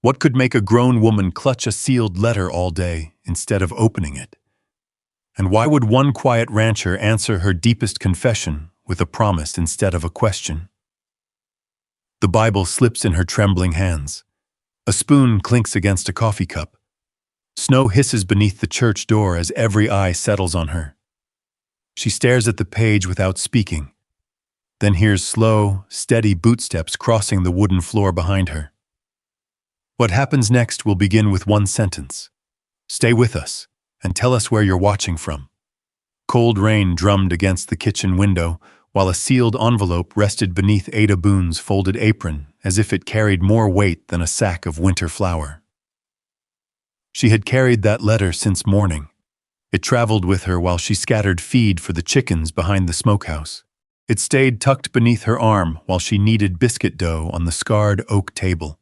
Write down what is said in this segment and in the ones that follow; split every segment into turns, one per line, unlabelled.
What could make a grown woman clutch a sealed letter all day instead of opening it? And why would one quiet rancher answer her deepest confession with a promise instead of a question? The Bible slips in her trembling hands. A spoon clinks against a coffee cup. Snow hisses beneath the church door as every eye settles on her. She stares at the page without speaking, then hears slow, steady bootsteps crossing the wooden floor behind her. What happens next will begin with one sentence. Stay with us, and tell us where you're watching from. Cold rain drummed against the kitchen window, while a sealed envelope rested beneath Ada Boone's folded apron, as if it carried more weight than a sack of winter flour. She had carried that letter since morning. It traveled with her while she scattered feed for the chickens behind the smokehouse. It stayed tucked beneath her arm while she kneaded biscuit dough on the scarred oak table.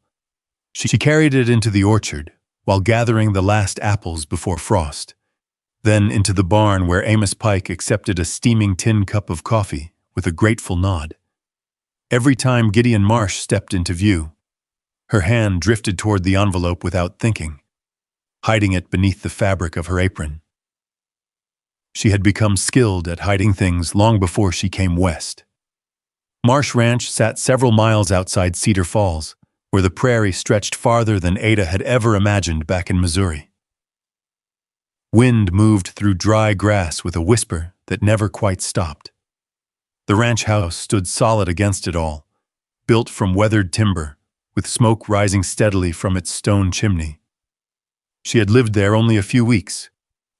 She carried it into the orchard while gathering the last apples before frost, then into the barn where Amos Pike accepted a steaming tin cup of coffee with a grateful nod. Every time Gideon Marsh stepped into view, her hand drifted toward the envelope without thinking, hiding it beneath the fabric of her apron. She had become skilled at hiding things long before she came west. Marsh Ranch sat several miles outside Cedar Falls, where the prairie stretched farther than Ada had ever imagined back in Missouri. Wind moved through dry grass with a whisper that never quite stopped. The ranch house stood solid against it all, built from weathered timber, with smoke rising steadily from its stone chimney. She had lived there only a few weeks,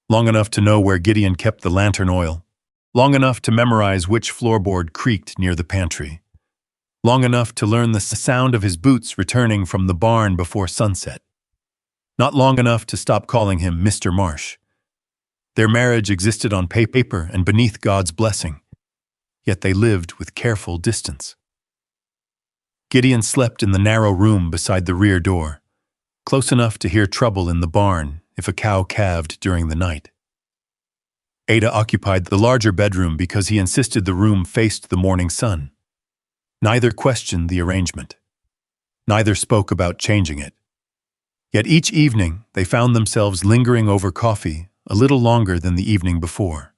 long enough to know where Gideon kept the lantern oil, long enough to memorize which floorboard creaked near the pantry, long enough to learn the sound of his boots returning from the barn before sunset. Not long enough to stop calling him Mr. Marsh. Their marriage existed on paper and beneath God's blessing, yet they lived with careful distance. Gideon slept in the narrow room beside the rear door, close enough to hear trouble in the barn if a cow calved during the night. Ada occupied the larger bedroom because he insisted the room faced the morning sun. Neither questioned the arrangement. Neither spoke about changing it. Yet each evening they found themselves lingering over coffee a little longer than the evening before.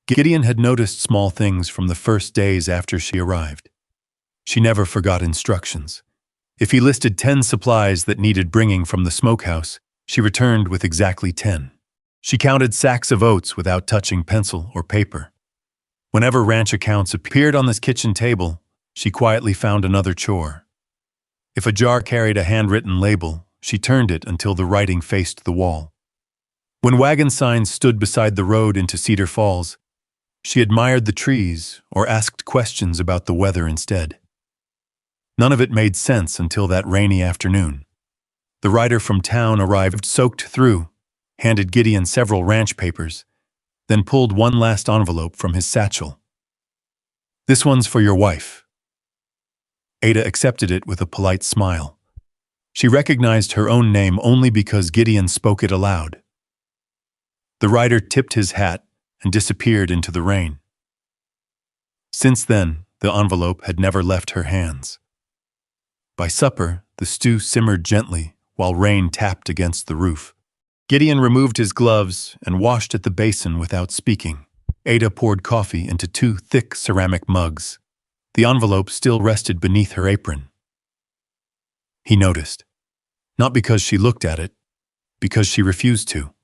Gideon had noticed small things from the first days after she arrived. She never forgot instructions. If he listed 10 supplies that needed bringing from the smokehouse, she returned with exactly 10. She counted sacks of oats without touching pencil or paper. Whenever ranch accounts appeared on this kitchen table, she quietly found another chore. If a jar carried a handwritten label, she turned it until the writing faced the wall. When wagon signs stood beside the road into Cedar Falls, she admired the trees or asked questions about the weather instead. None of it made sense until that rainy afternoon. The rider from town arrived soaked through, handed Gideon several ranch papers, then pulled one last envelope from his satchel. "This one's for your wife." Ada accepted it with a polite smile. She recognized her own name only because Gideon spoke it aloud. The rider tipped his hat and disappeared into the rain. Since then, the envelope had never left her hands. By supper, the stew simmered gently while rain tapped against the roof. Gideon removed his gloves and washed at the basin without speaking. Ada poured coffee into 2 thick ceramic mugs. The envelope still rested beneath her apron. He noticed. Not because she looked at it, because she refused to.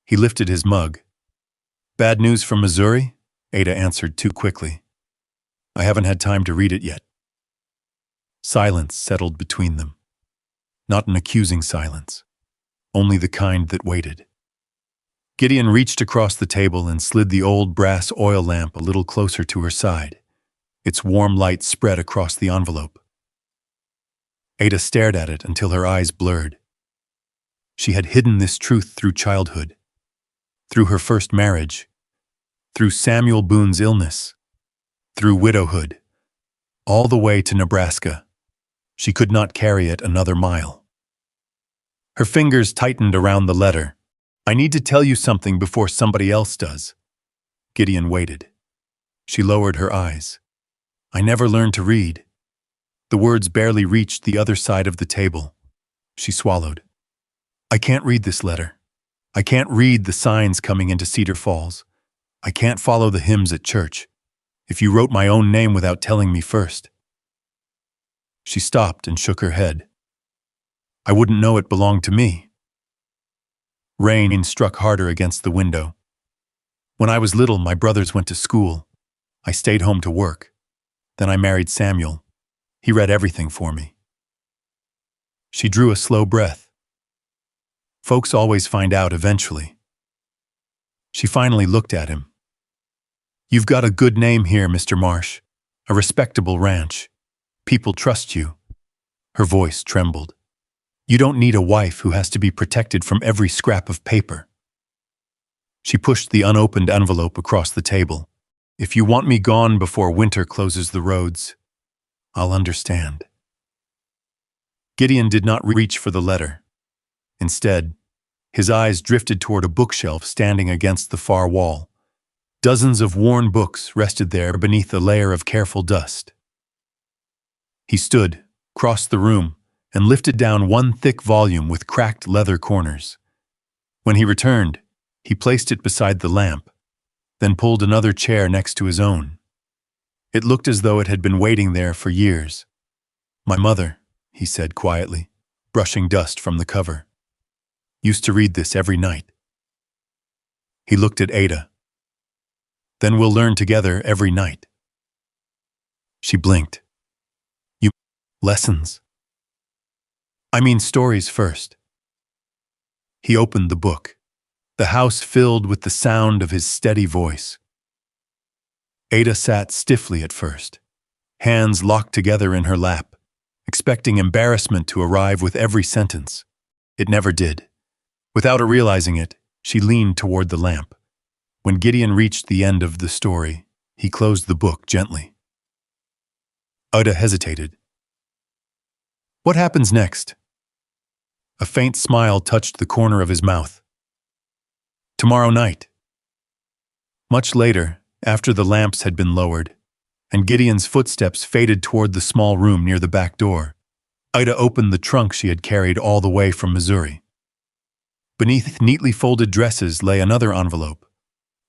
He lifted his mug. "Bad news from Missouri?" Ada answered too quickly. "I haven't had time to read it yet." Silence settled between them. Not an accusing silence, only the kind that waited. Gideon reached across the table and slid the old brass oil lamp a little closer to her side. Its warm light spread across the envelope. Ada stared at it until her eyes blurred. She had hidden this truth through childhood, through her first marriage, through Samuel Boone's illness, through widowhood, all the way to Nebraska. She could not carry it another mile. Her fingers tightened around the letter. "I need to tell you something before somebody else does." Gideon waited. She lowered her eyes. "I never learned to read." The words barely reached the other side of the table. She swallowed. I can't read this letter. I can't read the signs coming into Cedar Falls. I can't follow the hymns at church. If you wrote my own name without telling me first. She stopped and shook her head. I wouldn't know it belonged to me. Rain struck harder against the window. When I was little, my brothers went to school. I stayed home to work. Then I married Samuel. He read everything for me. She drew a slow breath. Folks always find out eventually. She finally looked at him. You've got a good name here, Mr. Marsh. A respectable ranch. People trust you. Her voice trembled. You don't need a wife who has to be protected from every scrap of paper. She pushed the unopened envelope across the table. If you want me gone before winter closes the roads, I'll understand. Gideon did not reach for the letter. Instead, his eyes drifted toward a bookshelf standing against the far wall. Dozens of worn books rested there beneath a layer of careful dust. He stood, crossed the room, and lifted down one thick volume with cracked leather corners. When he returned, he placed it beside the lamp, then pulled another chair next to his own. It looked as though it had been waiting there for years. My mother, he said quietly, brushing dust from the cover, used to read this every night. He looked at Ada. Then we'll learn together every night. She blinked. You lessons? I mean stories first. He opened the book. The house filled with the sound of his steady voice. Ada sat stiffly at first, hands locked together in her lap, expecting embarrassment to arrive with every sentence. It never did. Without her realizing it, she leaned toward the lamp. When Gideon reached the end of the story, he closed the book gently. Ada hesitated. What happens next? A faint smile touched the corner of his mouth. Tomorrow night. Much later, after the lamps had been lowered, and Gideon's footsteps faded toward the small room near the back door, Ida opened the trunk she had carried all the way from Missouri. Beneath neatly folded dresses lay another envelope,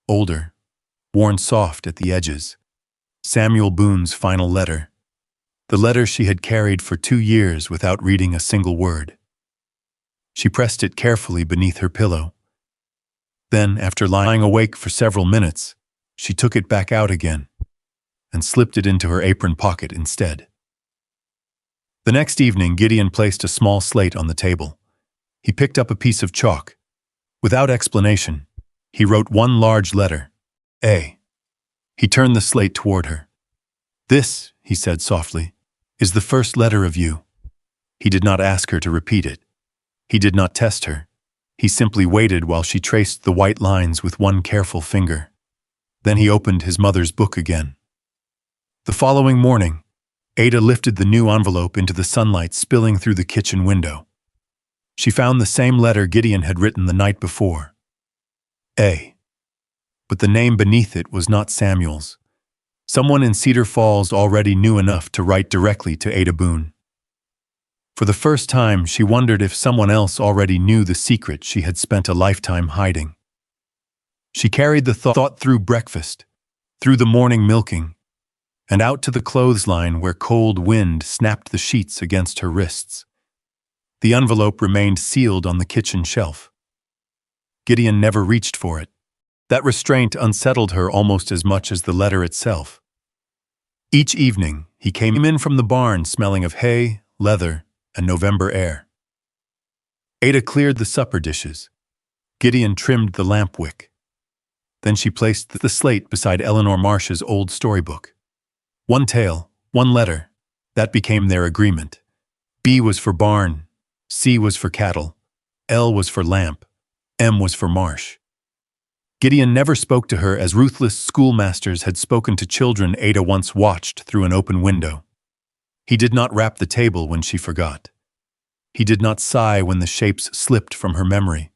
older, worn soft at the edges. Samuel Boone's final letter. The letter she had carried for 2 years without reading a single word. She pressed it carefully beneath her pillow. Then, after lying awake for several minutes, she took it back out again and slipped it into her apron pocket instead. The next evening, Gideon placed a small slate on the table. He picked up a piece of chalk. Without explanation, he wrote one large letter, A. He turned the slate toward her. This, he said softly, is the first letter of you. He did not ask her to repeat it. He did not test her. He simply waited while she traced the white lines with one careful finger. Then he opened his mother's book again. The following morning, Ada lifted the new envelope into the sunlight spilling through the kitchen window. She found the same letter Gideon had written the night before. A. But the name beneath it was not Samuel's. Someone in Cedar Falls already knew enough to write directly to Ada Boone. For the first time, she wondered if someone else already knew the secret she had spent a lifetime hiding. She carried the thought through breakfast, through the morning milking, and out to the clothesline where cold wind snapped the sheets against her wrists. The envelope remained sealed on the kitchen shelf. Gideon never reached for it. That restraint unsettled her almost as much as the letter itself. Each evening, he came in from the barn smelling of hay, leather, and November air. Ada cleared the supper dishes. Gideon trimmed the lamp wick. Then she placed the slate beside Eleanor Marsh's old storybook. One tale, one letter. That became their agreement. B was for barn, C was for cattle, L was for lamp, M was for marsh. Gideon never spoke to her as ruthless schoolmasters had spoken to children Ada once watched through an open window. He did not rap the table when she forgot. He did not sigh when the shapes slipped from her memory.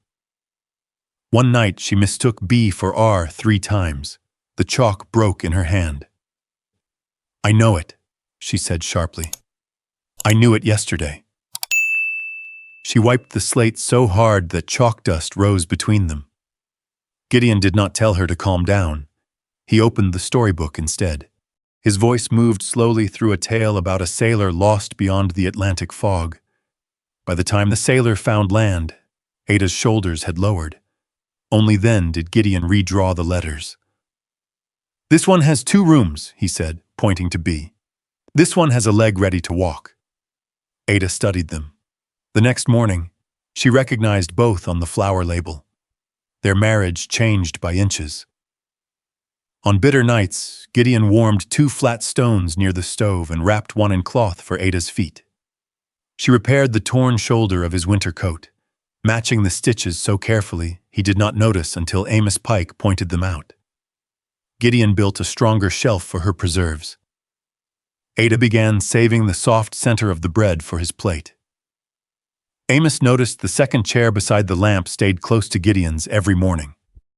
One night she mistook B for R 3 times. The chalk broke in her hand. I know it, she said sharply. I knew it yesterday. She wiped the slate so hard that chalk dust rose between them. Gideon did not tell her to calm down. He opened the storybook instead. His voice moved slowly through a tale about a sailor lost beyond the Atlantic fog. By the time the sailor found land, Ada's shoulders had lowered. Only then did Gideon redraw the letters. "This one has 2 rooms," he said, pointing to B. "This one has a leg ready to walk." Ada studied them. The next morning, she recognized both on the flower label. Their marriage changed by inches. On bitter nights, Gideon warmed 2 flat stones near the stove and wrapped one in cloth for Ada's feet. She repaired the torn shoulder of his winter coat, matching the stitches so carefully he did not notice until Amos Pike pointed them out. Gideon built a stronger shelf for her preserves. Ada began saving the soft center of the bread for his plate. Amos noticed the second chair beside the lamp stayed close to Gideon's every morning.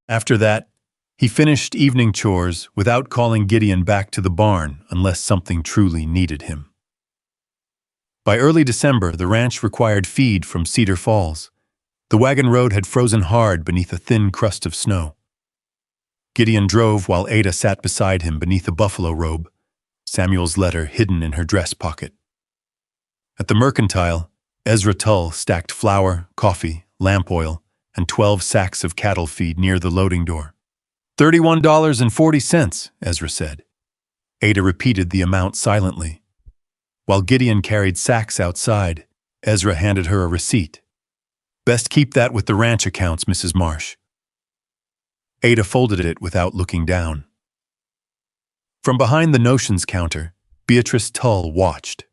After that, he finished evening chores without calling Gideon back to the barn unless something truly needed him. By early December, the ranch required feed from Cedar Falls. The wagon road had frozen hard beneath a thin crust of snow. Gideon drove while Ada sat beside him beneath a buffalo robe, Samuel's letter hidden in her dress pocket. At the mercantile, Ezra Tull stacked flour, coffee, lamp oil, and 12 sacks of cattle feed near the loading door. $31.40, Ezra said. Ada repeated the amount silently. While Gideon carried sacks outside, Ezra handed her a receipt. "Best keep that with the ranch accounts, Mrs. Marsh." Ada folded it without looking down. From behind the notions counter, Beatrice Tull watched.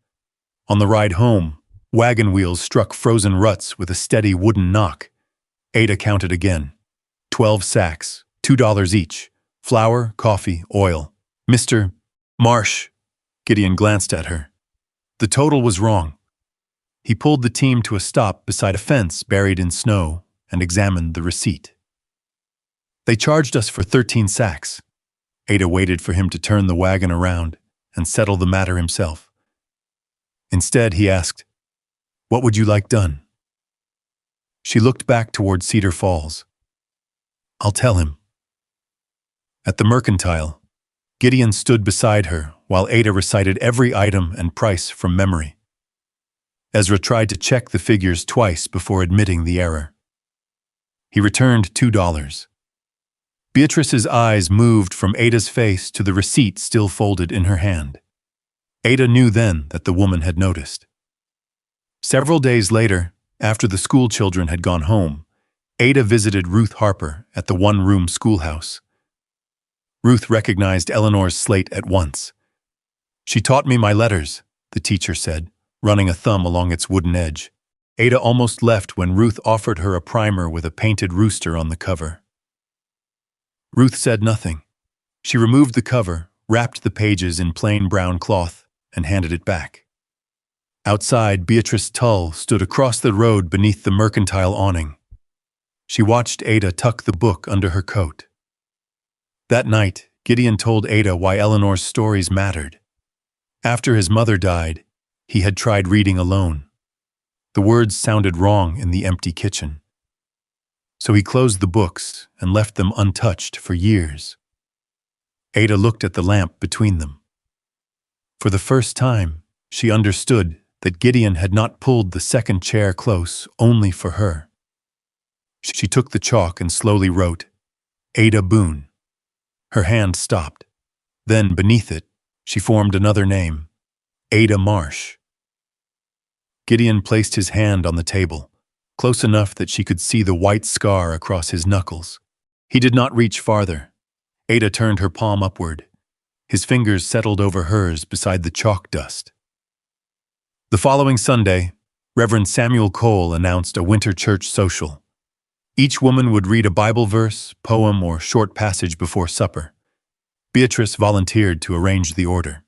On the ride home, wagon wheels struck frozen ruts with a steady wooden knock. Ada counted again. 12 sacks, $2 each. Flour, coffee, oil. "Mr. Marsh," Gideon glanced at her. The total was wrong. He pulled the team to a stop beside a fence buried in snow and examined the receipt. "They charged us for 13 sacks. Ada waited for him to turn the wagon around and settle the matter himself. Instead, he asked, "What would you like done?" She looked back toward Cedar Falls. "I'll tell him." At the mercantile, Gideon stood beside her while Ada recited every item and price from memory. Ezra tried to check the figures twice before admitting the error. He returned $2. Beatrice's eyes moved from Ada's face to the receipt still folded in her hand. Ada knew then that the woman had noticed. Several days later, after the school children had gone home, Ada visited Ruth Harper at the one-room schoolhouse. Ruth recognized Eleanor's slate at once. "She taught me my letters," the teacher said, running a thumb along its wooden edge. Ada almost left when Ruth offered her a primer with a painted rooster on the cover. Ruth said nothing. She removed the cover, wrapped the pages in plain brown cloth, and handed it back. Outside, Beatrice Tull stood across the road beneath the mercantile awning. She watched Ada tuck the book under her coat. That night, Gideon told Ada why Eleanor's stories mattered. After his mother died, he had tried reading alone. The words sounded wrong in the empty kitchen. So he closed the books and left them untouched for years. Ada looked at the lamp between them. For the first time, she understood that Gideon had not pulled the second chair close only for her. She took the chalk and slowly wrote, "Ada Boone." Her hand stopped. Then, beneath it, she formed another name, Ada Marsh. Gideon placed his hand on the table, close enough that she could see the white scar across his knuckles. He did not reach farther. Ada turned her palm upward. His fingers settled over hers beside the chalk dust. The following Sunday, Reverend Samuel Cole announced a winter church social. Each woman would read a Bible verse, poem, or short passage before supper. Beatrice volunteered to arrange the order.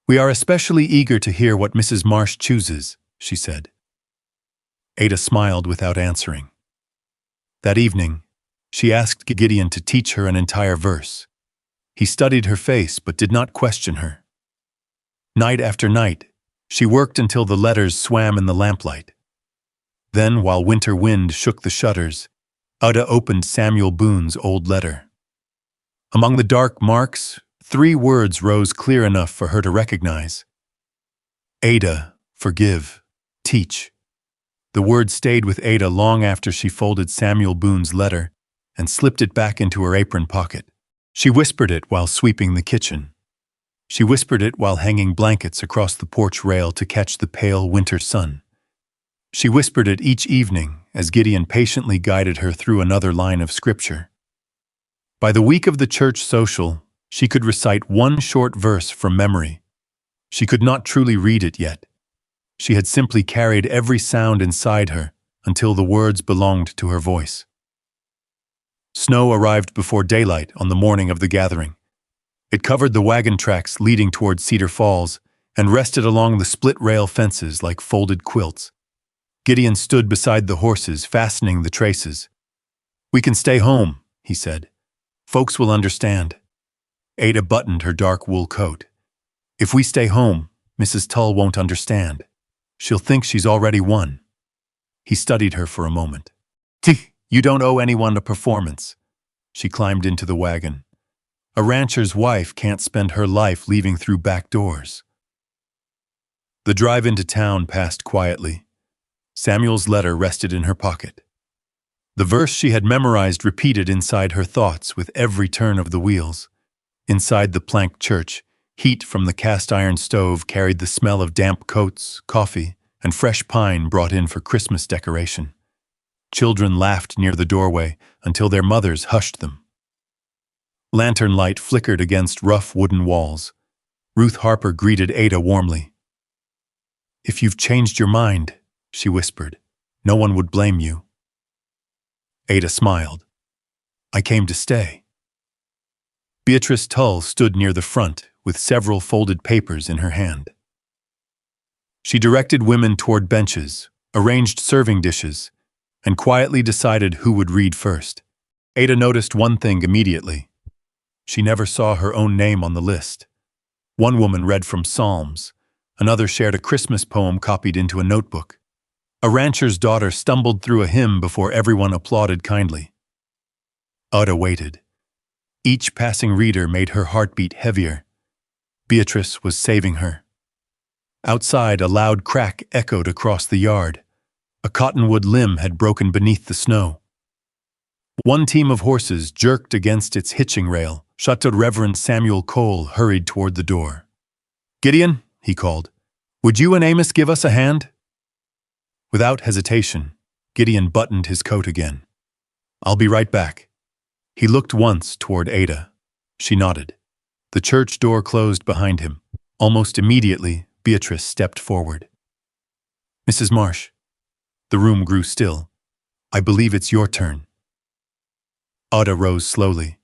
"We are especially eager to hear what Mrs. Marsh chooses," she said. Ada smiled without answering. That evening, she asked Gideon to teach her an entire verse. He studied her face but did not question her. Night after night, She worked until the letters swam in the lamplight. Then, while winter wind shook the shutters, Ada opened Samuel Boone's old letter. Among the dark marks, 3 words rose clear enough for her to recognize. Ada, forgive, teach. The word stayed with Ada long after she folded Samuel Boone's letter and slipped it back into her apron pocket. She whispered it while sweeping the kitchen. She whispered it while hanging blankets across the porch rail to catch the pale winter sun. She whispered it each evening as Gideon patiently guided her through another line of scripture. By the week of the church social, she could recite 1 short verse from memory. She could not truly read it yet. She had simply carried every sound inside her until the words belonged to her voice. Snow arrived before daylight on the morning of the gathering. It covered the wagon tracks leading toward Cedar Falls and rested along the split-rail fences like folded quilts. Gideon stood beside the horses, fastening the traces. "We can stay home," he said. "Folks will understand." Ada buttoned her dark wool coat. "If we stay home, Mrs. Tull won't understand. She'll think she's already won." He studied her for a moment. "Tch, you don't owe anyone a performance." She climbed into the wagon. A rancher's wife can't spend her life leaving through back doors. The drive into town passed quietly. Samuel's letter rested in her pocket. The verse she had memorized repeated inside her thoughts with every turn of the wheels. Inside the planked church, heat from the cast-iron stove carried the smell of damp coats, coffee, and fresh pine brought in for Christmas decoration. Children laughed near the doorway until their mothers hushed them. Lantern light flickered against rough wooden walls. Ruth Harper greeted Ada warmly. "If you've changed your mind," she whispered, "no one would blame you." Ada smiled. "I came to stay." Beatrice Tull stood near the front with several folded papers in her hand. She directed women toward benches, arranged serving dishes, and quietly decided who would read first. Ada noticed one thing immediately. She never saw her own name on the list. One woman read from Psalms, another shared a Christmas poem copied into a notebook. A rancher's daughter stumbled through a hymn before everyone applauded kindly. Ada waited. Each passing reader made her heartbeat heavier. Beatrice was saving her. Outside, a loud crack echoed across the yard. A cottonwood limb had broken beneath the snow. One team of horses jerked against its hitching rail. Shuttered Reverend Samuel Cole hurried toward the door. "Gideon," he called, "would you and Amos give us a hand?" Without hesitation, Gideon buttoned his coat again. "I'll be right back." He looked once toward Ada. She nodded. The church door closed behind him. Almost immediately, Beatrice stepped forward. "Mrs. Marsh." The room grew still. "I believe it's your turn." Ada rose slowly.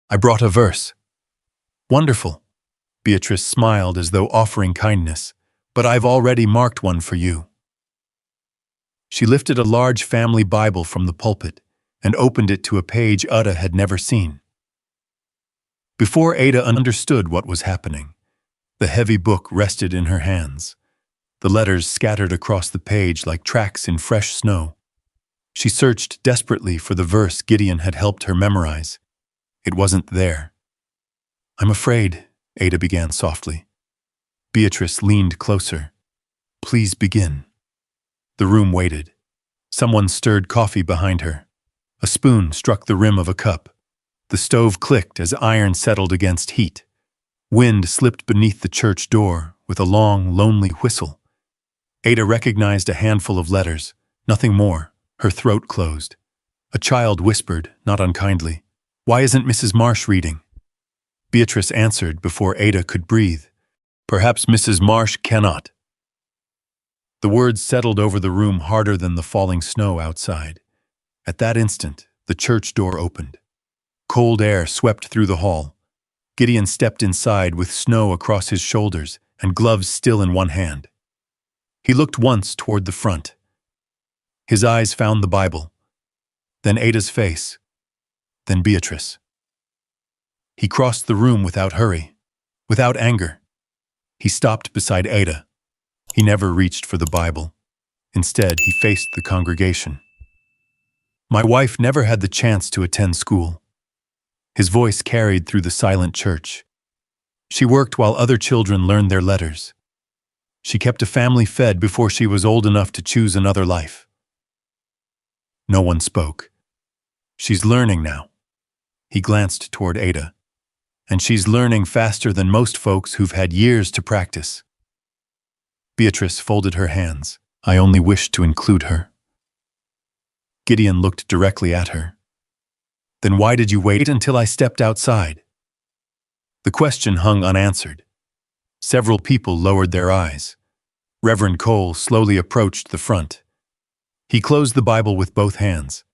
I brought a verse." "Wonderful." Beatrice smiled as though offering kindness. "But I've already marked one for you." She lifted a large family Bible from the pulpit and opened it to a page Ada had never seen. Before Ada understood what was happening, the heavy book rested in her hands. The letters scattered across the page like tracks in fresh snow. She searched desperately for the verse Gideon had helped her memorize. It wasn't there. "I'm afraid," Ada began softly. Beatrice leaned closer. "Please begin." The room waited. Someone stirred coffee behind her. A spoon struck the rim of a cup. The stove clicked as iron settled against heat. Wind slipped beneath the church door with a long, lonely whistle. Ada recognized a handful of letters, nothing more. Her throat closed. A child whispered, not unkindly, "Why isn't Mrs. Marsh reading?" Beatrice answered before Ada could breathe, "Perhaps Mrs. Marsh cannot." The words settled over the room harder than the falling snow outside. At that instant, the church door opened. Cold air swept through the hall. Gideon stepped inside with snow across his shoulders and gloves still in one hand. He looked once toward the front. His eyes found the Bible, then Ada's face, then Beatrice. He crossed the room without hurry, without anger. He stopped beside Ada, He never reached for the Bible. Instead, he faced the congregation. My wife never had the chance to attend school. His voice carried through the silent church. She worked while other children learned their letters. She kept a family fed before she was old enough to choose another life. No one spoke. She's learning now. He glanced toward Ada. And she's learning faster than most folks who've had years to practice. Beatrice folded her hands. I only wished to include her. Gideon looked directly at her. Then why did you wait until I stepped outside? The question hung unanswered. Several people lowered their eyes. Reverend Cole slowly approached the front. He closed the Bible with both hands.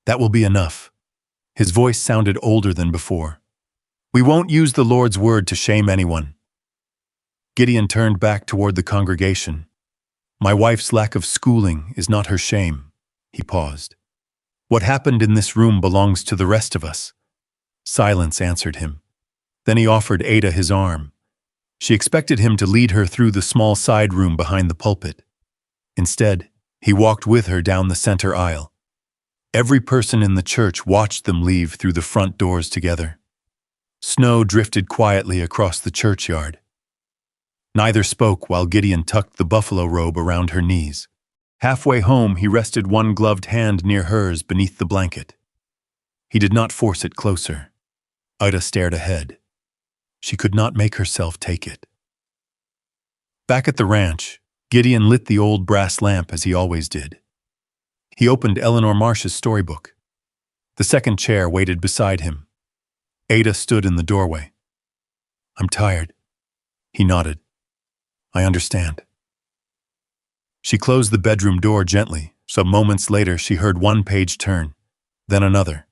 That will be enough. His voice sounded older than before. We won't use the Lord's word to shame anyone. Gideon turned back toward the congregation. My wife's lack of schooling is not her shame. He paused. What happened in this room belongs to the rest of us. Silence answered him. Then he offered Ada his arm. She expected him to lead her through the small side room behind the pulpit. Instead, he walked with her down the center aisle. Every person in the church watched them leave through the front doors together. Snow drifted quietly across the churchyard. Neither spoke while Gideon tucked the buffalo robe around her knees. Halfway home, he rested one gloved hand near hers beneath the blanket. He did not force it closer. Ida stared ahead. She could not make herself take it. Back at the ranch, Gideon lit the old brass lamp as he always did. He opened Eleanor Marsh's storybook. The second chair waited beside him. Ada stood in the doorway. I'm tired. He nodded. I understand. She closed the bedroom door gently, so moments later she heard one page turn, then another.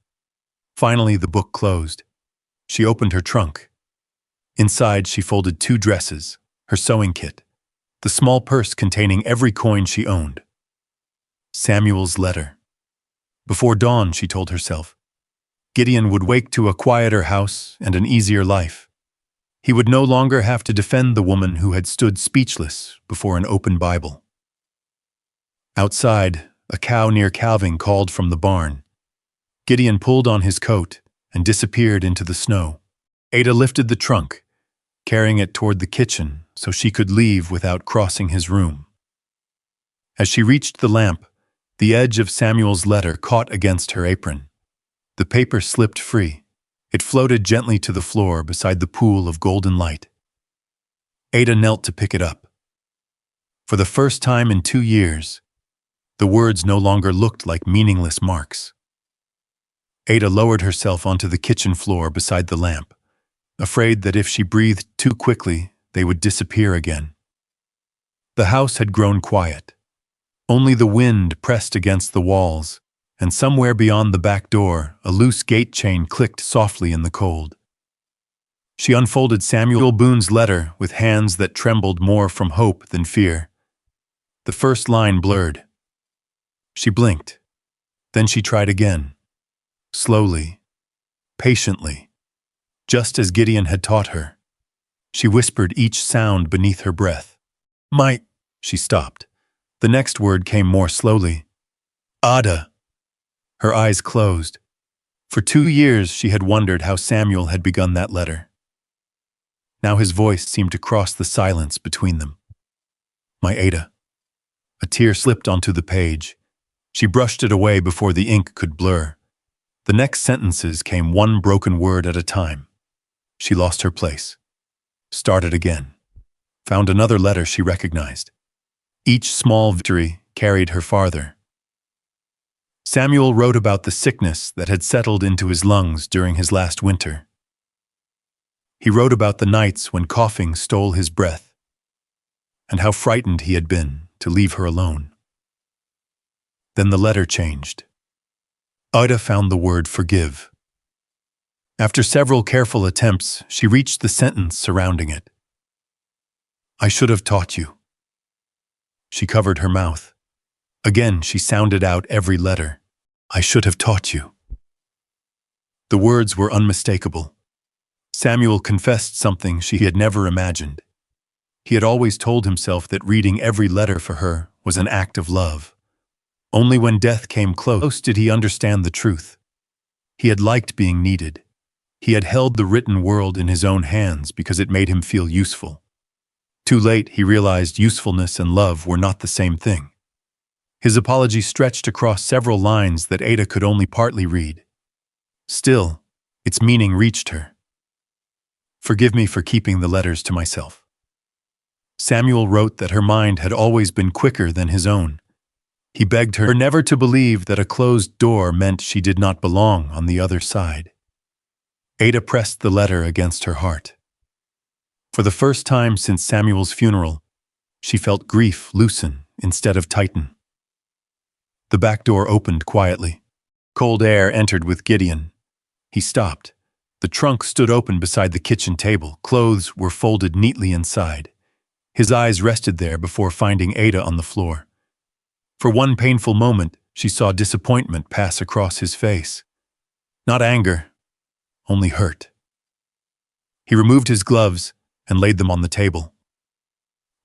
Finally, the book closed. She opened her trunk. Inside, she folded 2 dresses, her sewing kit, the small purse containing every coin she owned. Samuel's letter. Before dawn, she told herself, Gideon would wake to a quieter house and an easier life. He would no longer have to defend the woman who had stood speechless before an open Bible. Outside, a cow near calving called from the barn. Gideon pulled on his coat and disappeared into the snow. Ada lifted the trunk, carrying it toward the kitchen so she could leave without crossing his room. As she reached the lamp, the edge of Samuel's letter caught against her apron. The paper slipped free. It floated gently to the floor beside the pool of golden light. Ada knelt to pick it up. For the first time in 2 years, the words no longer looked like meaningless marks. Ada lowered herself onto the kitchen floor beside the lamp, afraid that if she breathed too quickly, they would disappear again. The house had grown quiet. Only the wind pressed against the walls, and somewhere beyond the back door, a loose gate chain clicked softly in the cold. She unfolded Samuel Boone's letter with hands that trembled more from hope than fear. The first line blurred. She blinked. Then she tried again. Slowly, patiently, just as Gideon had taught her. She whispered each sound beneath her breath. She stopped. The next word came more slowly. Ada. Her eyes closed. For 2 years she had wondered how Samuel had begun that letter. Now his voice seemed to cross the silence between them. My Ada. A tear slipped onto the page. She brushed it away before the ink could blur. The next sentences came one broken word at a time. She lost her place. Started again. Found another letter she recognized. Each small victory carried her farther. Samuel wrote about the sickness that had settled into his lungs during his last winter. He wrote about the nights when coughing stole his breath, and how frightened he had been to leave her alone. Then the letter changed. Ida found the word forgive. After several careful attempts, she reached the sentence surrounding it. I should have taught you. She covered her mouth. Again, she sounded out every letter. I should have taught you. The words were unmistakable. Samuel confessed something she had never imagined. He had always told himself that reading every letter for her was an act of love. Only when death came close did he understand the truth. He had liked being needed. He had held the written world in his own hands because it made him feel useful. Too late, he realized usefulness and love were not the same thing. His apology stretched across several lines that Ada could only partly read. Still, its meaning reached her. "Forgive me for keeping the letters to myself." Samuel wrote that her mind had always been quicker than his own. He begged her never to believe that a closed door meant she did not belong on the other side. Ada pressed the letter against her heart. For the first time since Samuel's funeral, she felt grief loosen instead of tighten. The back door opened quietly. Cold air entered with Gideon. He stopped. The trunk stood open beside the kitchen table. Clothes were folded neatly inside. His eyes rested there before finding Ada on the floor. For one painful moment, she saw disappointment pass across his face. Not anger, only hurt. He removed his gloves and laid them on the table.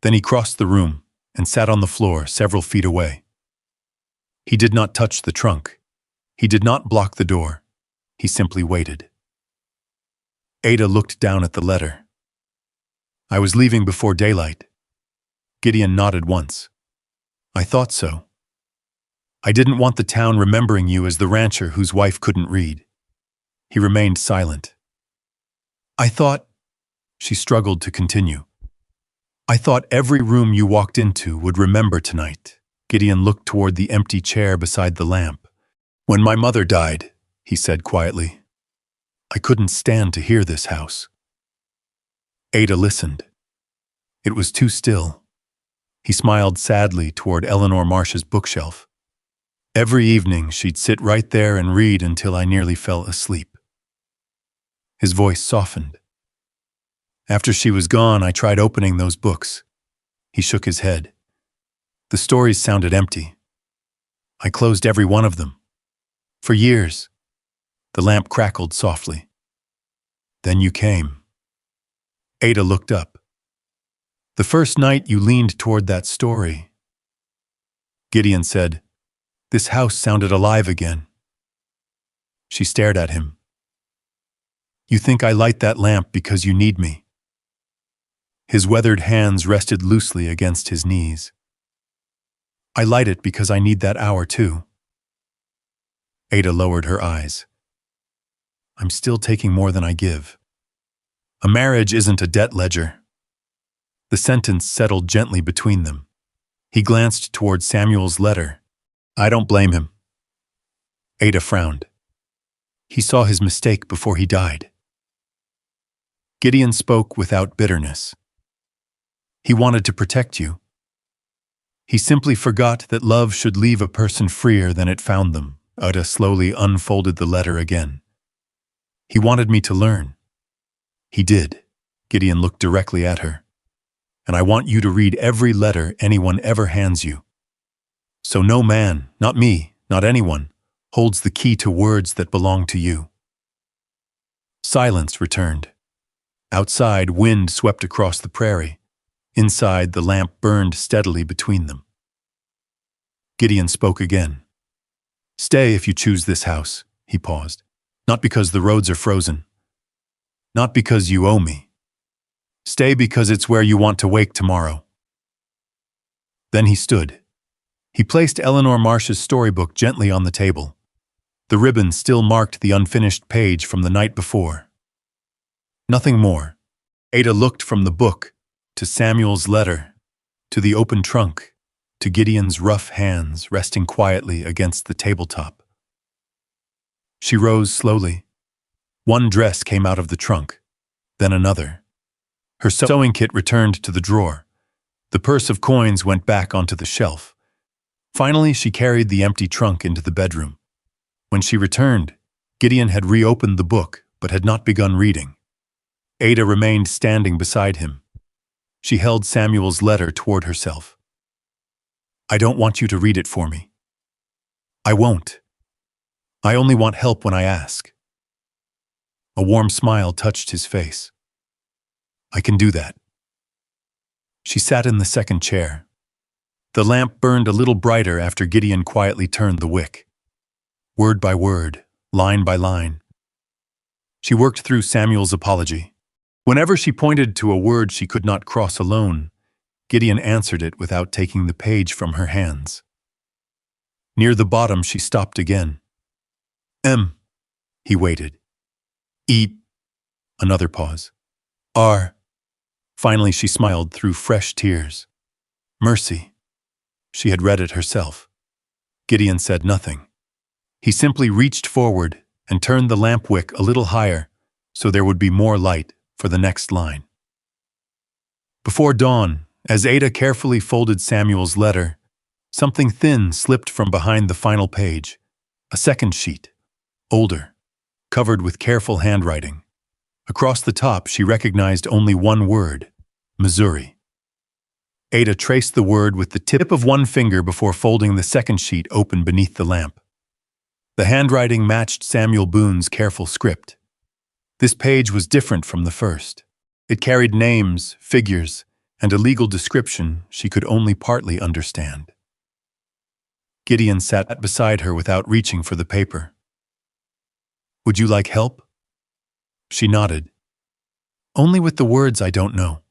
Then he crossed the room and sat on the floor several feet away. He did not touch the trunk. He did not block the door. He simply waited. Ada looked down at the letter. "I was leaving before daylight." Gideon nodded once. "I thought so. I didn't want the town remembering you as the rancher whose wife couldn't read." He remained silent. "I thought," she struggled to continue, "I thought every room you walked into would remember tonight." Gideon looked toward the empty chair beside the lamp. "When my mother died," he said quietly, "I couldn't stand to hear this house." Ada listened. It was too still. He smiled sadly toward Eleanor Marsh's bookshelf. "Every evening she'd sit right there and read until I nearly fell asleep." His voice softened. "After she was gone, I tried opening those books." He shook his head. "The stories sounded empty. I closed every one of them. For years." The lamp crackled softly. "Then you came." Ada looked up. "The first night you leaned toward that story." Gideon said, "This house sounded alive again." She stared at him. "You think I light that lamp because you need me?" His weathered hands rested loosely against his knees. "I light it because I need that hour too." Ada lowered her eyes. "I'm still taking more than I give. A marriage isn't a debt ledger." The sentence settled gently between them. He glanced toward Samuel's letter. "I don't blame him." Ada frowned. He saw his mistake before he died. Gideon spoke without bitterness. "He wanted to protect you. He simply forgot that love should leave a person freer than it found them." Ada slowly unfolded the letter again. "He wanted me to learn." "He did." Gideon looked directly at her. "And I want you to read every letter anyone ever hands you. So no man, not me, not anyone, holds the key to words that belong to you." Silence returned. Outside, wind swept across the prairie. Inside, the lamp burned steadily between them. Gideon spoke again. "Stay if you choose this house," he paused. "Not because the roads are frozen. Not because you owe me. Stay because it's where you want to wake tomorrow." Then he stood. He placed Eleanor Marsh's storybook gently on the table. The ribbon still marked the unfinished page from the night before. Nothing more. Ada looked from the book to Samuel's letter, to the open trunk, to Gideon's rough hands resting quietly against the tabletop. She rose slowly. One dress came out of the trunk, then another. Her sewing kit returned to the drawer. The purse of coins went back onto the shelf. Finally, she carried the empty trunk into the bedroom. When she returned, Gideon had reopened the book but had not begun reading. Ada remained standing beside him. She held Samuel's letter toward herself. "I don't want you to read it for me." "I won't. I only want help when I ask." A warm smile touched his face. "I can do that." She sat in the second chair. The lamp burned a little brighter after Gideon quietly turned the wick. Word by word, line by line, she worked through Samuel's apology. Whenever she pointed to a word she could not cross alone, Gideon answered it without taking the page from her hands. Near the bottom, she stopped again. M. He waited. E. Another pause. R. Finally, she smiled through fresh tears. Mercy. She had read it herself. Gideon said nothing. He simply reached forward and turned the lamp wick a little higher so there would be more light for the next line. Before dawn, as Ada carefully folded Samuel's letter, something thin slipped from behind the final page, a second sheet, older, covered with careful handwriting. Across the top, she recognized only one word, Missouri. Ada traced the word with the tip of one finger before folding the second sheet open beneath the lamp. The handwriting matched Samuel Boone's careful script. This page was different from the first. It carried names, figures, and a legal description she could only partly understand. Gideon sat beside her without reaching for the paper. Would you like help? She nodded. Only with the words I don't know.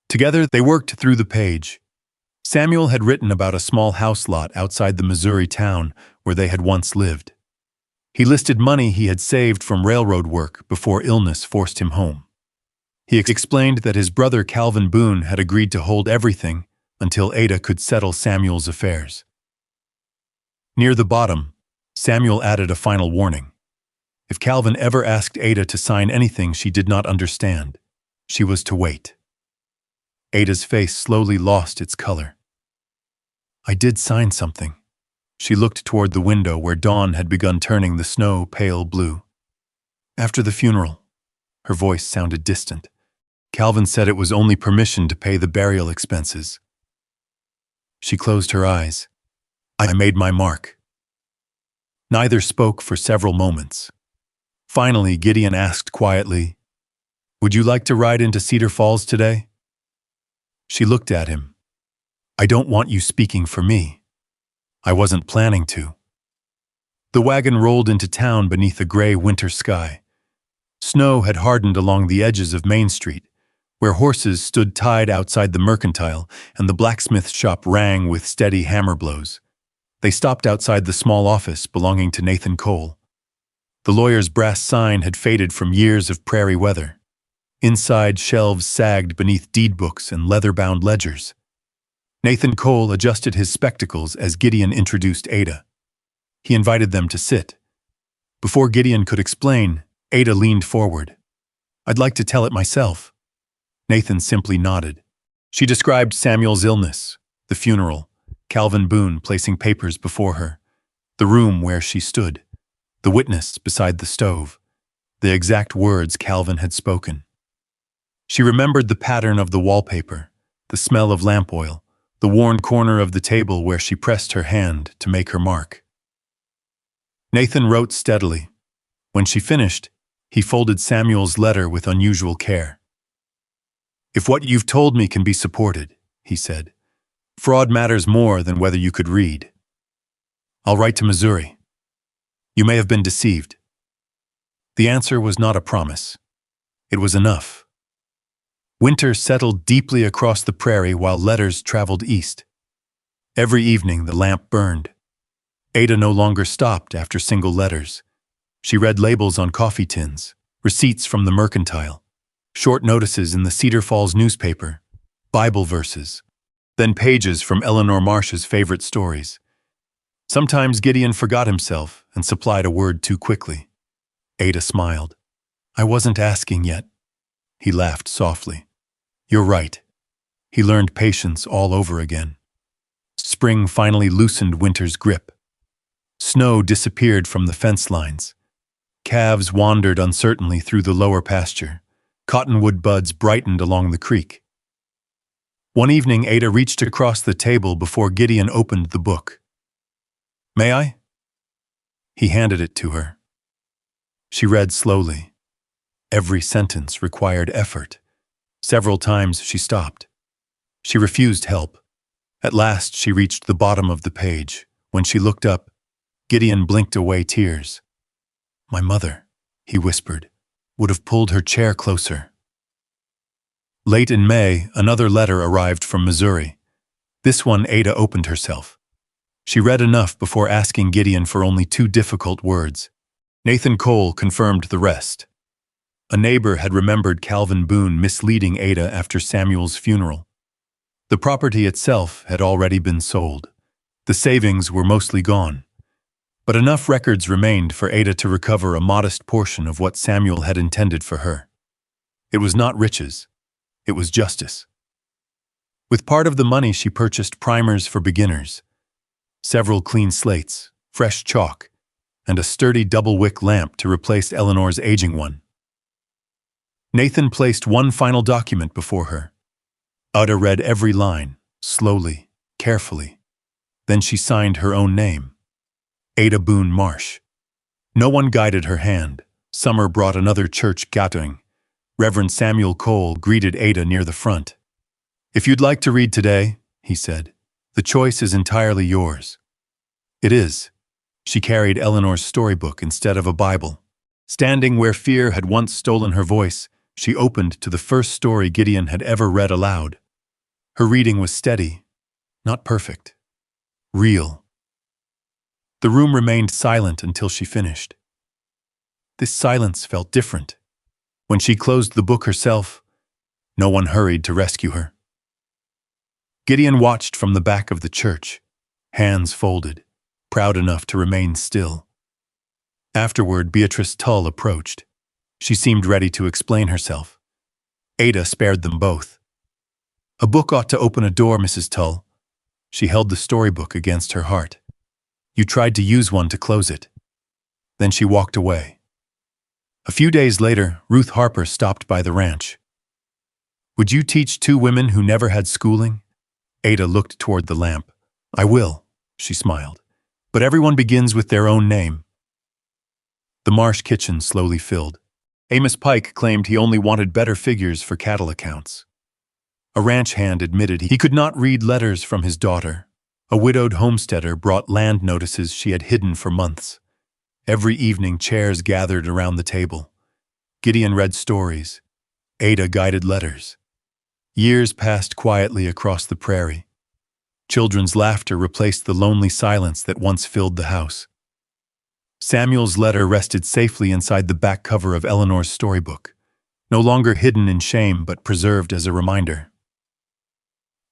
Together they worked through the page. Samuel had written about a small house lot outside the Missouri town where they had once lived. He listed money he had saved from railroad work before illness forced him home. He explained that his brother Calvin Boone had agreed to hold everything until Ada could settle Samuel's affairs. Near the bottom, Samuel added a final warning. If Calvin ever asked Ada to sign anything she did not understand, she was to wait. Ada's face slowly lost its color. I did sign something. She looked toward the window where dawn had begun turning the snow pale blue. After the funeral, her voice sounded distant. Calvin said it was only permission to pay the burial expenses. She closed her eyes. I made my mark. Neither spoke for several moments. Finally, Gideon asked quietly, Would you like to ride into Cedar Falls today? She looked at him. I don't want you speaking for me. I wasn't planning to. The wagon rolled into town beneath a gray winter sky. Snow had hardened along the edges of Main Street, where horses stood tied outside the mercantile and the blacksmith shop rang with steady hammer blows. They stopped outside the small office belonging to Nathan Cole. The lawyer's brass sign had faded from years of prairie weather. Inside, shelves sagged beneath deed books and leather-bound ledgers. Nathan Cole adjusted his spectacles as Gideon introduced Ada. He invited them to sit. Before Gideon could explain, Ada leaned forward. I'd like to tell it myself. Nathan simply nodded. She described Samuel's illness, the funeral, Calvin Boone placing papers before her, the room where she stood, the witness beside the stove, the exact words Calvin had spoken. She remembered the pattern of the wallpaper, the smell of lamp oil, the worn corner of the table where she pressed her hand to make her mark. Nathan wrote steadily. When she finished, he folded Samuel's letter with unusual care. If what you've told me can be supported, he said, fraud matters more than whether you could read. I'll write to Missouri. You may have been deceived. The answer was not a promise. It was enough. Winter settled deeply across the prairie while letters traveled east. Every evening the lamp burned. Ada no longer stopped after single letters. She read labels on coffee tins, receipts from the mercantile, short notices in the Cedar Falls newspaper, Bible verses, then pages from Eleanor Marsh's favorite stories. Sometimes Gideon forgot himself and supplied a word too quickly. Ada smiled. I wasn't asking yet. He laughed softly. You're right. He learned patience all over again. Spring finally loosened winter's grip. Snow disappeared from the fence lines. Calves wandered uncertainly through the lower pasture. Cottonwood buds brightened along the creek. One evening, Ada reached across the table before Gideon opened the book. May I? He handed it to her. She read slowly. Every sentence required effort. Several times she stopped. She refused help. At last she reached the bottom of the page. When she looked up, Gideon blinked away tears. "My mother," he whispered, "would have pulled her chair closer." Late in May, another letter arrived from Missouri. This one Ada opened herself. She read enough before asking Gideon for only 2 difficult words. Nathan Cole confirmed the rest. A neighbor had remembered Calvin Boone misleading Ada after Samuel's funeral. The property itself had already been sold. The savings were mostly gone. But enough records remained for Ada to recover a modest portion of what Samuel had intended for her. It was not riches. It was justice. With part of the money she purchased primers for beginners, several clean slates, fresh chalk, and a sturdy double-wick lamp to replace Eleanor's aging one. Nathan placed one final document before her. Ada read every line, slowly, carefully. Then she signed her own name, Ada Boone Marsh. No one guided her hand. Summer brought another church gathering. Reverend Samuel Cole greeted Ada near the front. "If you'd like to read today," he said, "the choice is entirely yours." It is. She carried Eleanor's storybook instead of a Bible. Standing where fear had once stolen her voice, she opened to the first story Gideon had ever read aloud. Her reading was steady, not perfect, real. The room remained silent until she finished. This silence felt different. When she closed the book herself, no one hurried to rescue her. Gideon watched from the back of the church, hands folded, proud enough to remain still. Afterward, Beatrice Tull approached. She seemed ready to explain herself. Ada spared them both. "A book ought to open a door, Mrs. Tull." She held the storybook against her heart. "You tried to use one to close it." Then she walked away. A few days later, Ruth Harper stopped by the ranch. "Would you teach 2 women who never had schooling?" Ada looked toward the lamp. "I will," she smiled. "But everyone begins with their own name." The Marsh kitchen slowly filled. Amos Pike claimed he only wanted better figures for cattle accounts. A ranch hand admitted he could not read letters from his daughter. A widowed homesteader brought land notices she had hidden for months. Every evening, chairs gathered around the table. Gideon read stories. Ada guided letters. Years passed quietly across the prairie. Children's laughter replaced the lonely silence that once filled the house. Samuel's letter rested safely inside the back cover of Eleanor's storybook, no longer hidden in shame but preserved as a reminder.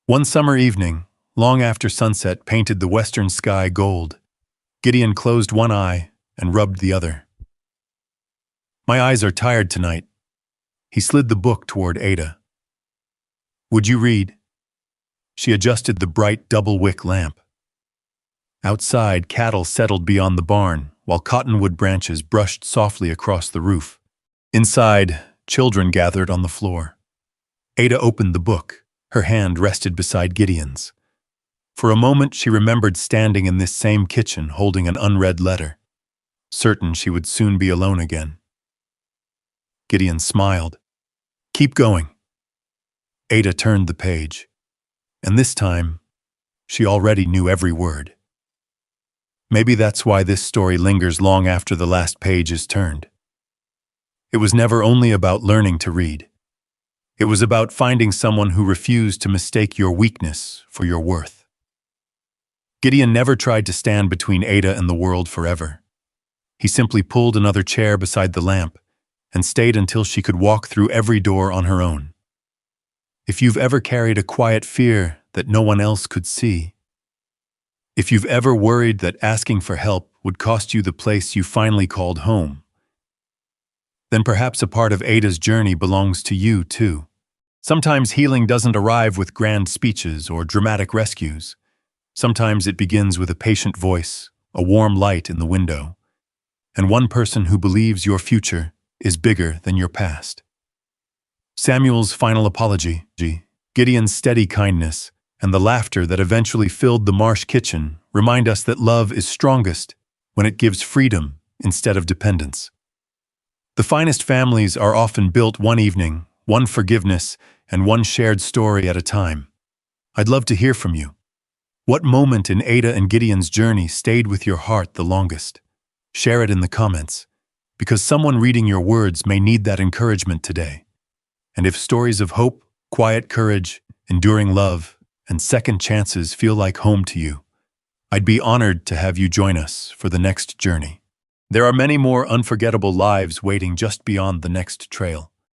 One summer evening, long after sunset painted the western sky gold, Gideon closed one eye and rubbed the other. "My eyes are tired tonight." He slid the book toward Ada. "Would you read?" She adjusted the bright double-wick lamp. Outside, cattle settled beyond the barn, while cottonwood branches brushed softly across the roof. Inside, children gathered on the floor. Ada opened the book. Her hand rested beside Gideon's. For a moment, she remembered standing in this same kitchen holding an unread letter, certain she would soon be alone again. Gideon smiled. "Keep going." Ada turned the page, and this time, she already knew every word. Maybe that's why this story lingers long after the last page is turned. It was never only about learning to read. It was about finding someone who refused to mistake your weakness for your worth. Gideon never tried to stand between Ada and the world forever. He simply pulled another chair beside the lamp and stayed until she could walk through every door on her own. If you've ever carried a quiet fear that no one else could see, if you've ever worried that asking for help would cost you the place you finally called home, then perhaps a part of Ada's journey belongs to you too. Sometimes healing doesn't arrive with grand speeches or dramatic rescues. Sometimes it begins with a patient voice, a warm light in the window, and one person who believes your future is bigger than your past. Samuel's final apology, Gideon's steady kindness, and the laughter that eventually filled the Marsh kitchen remind us that love is strongest when it gives freedom instead of dependence. The finest families are often built one evening, one forgiveness, and one shared story at a time. I'd love to hear from you. What moment in Ada and Gideon's journey stayed with your heart the longest? Share it in the comments, because someone reading your words may need that encouragement today. And if stories of hope, quiet courage, enduring love, and second chances feel like home to you, I'd be honored to have you join us for the next journey. There are many more unforgettable lives waiting just beyond the next trail.